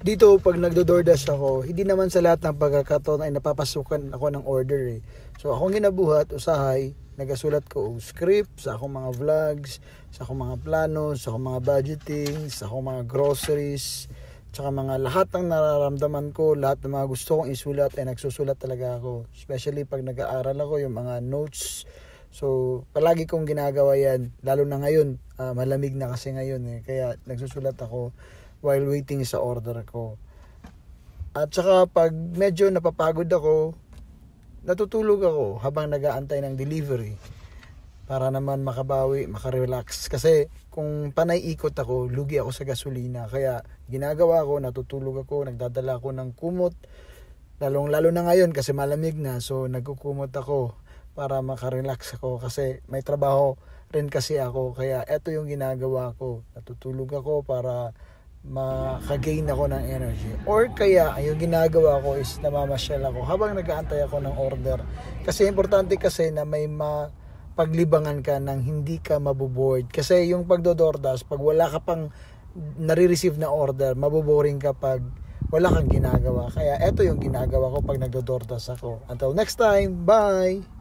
Dito pag nagdo-DoorDash ako, hindi naman sa lahat ng pagkakataon ay napapasukan ako ng order eh. So akong ginabuhat, usahay, nagasulat ko og script sa akong mga vlogs, sa akong mga plano, sa akong mga budgeting, sa akong mga groceries, tsaka mga lahat ng nararamdaman ko, lahat ng mga gusto kong isulat ay nagsusulat talaga ako. Especially pag nag-aaral ako, yung mga notes. So palagi kong ginagawa yan, lalo na ngayon, malamig na kasi ngayon eh. Kaya nagsusulat ako while waiting sa order ko. At saka pag medyo napapagod ako, natutulog ako habang nag-aantay ng delivery para naman makabawi, makarelax. Kasi kung panay ikot ako, lugi ako sa gasolina. Kaya ginagawa ko, natutulog ako, nagdadala ako ng kumot. Lalo na ngayon kasi malamig na, so nagkukumot ako para makarelax ako kasi may trabaho rin kasi ako. Kaya eto yung ginagawa ko. Natutulog ako para makagain ako ng energy. Or kaya, yung ginagawa ko is namamasyal ako habang nag-aantay ako ng order. Kasi importante kasi na may paglibangan ka ng hindi ka maboboard. Kasi yung pagdo-DoorDash, pag wala ka pang nare-receive na order, maboboring ka pag wala kang ginagawa. Kaya eto yung ginagawa ko pag nagdo-DoorDash ako. Until next time, bye!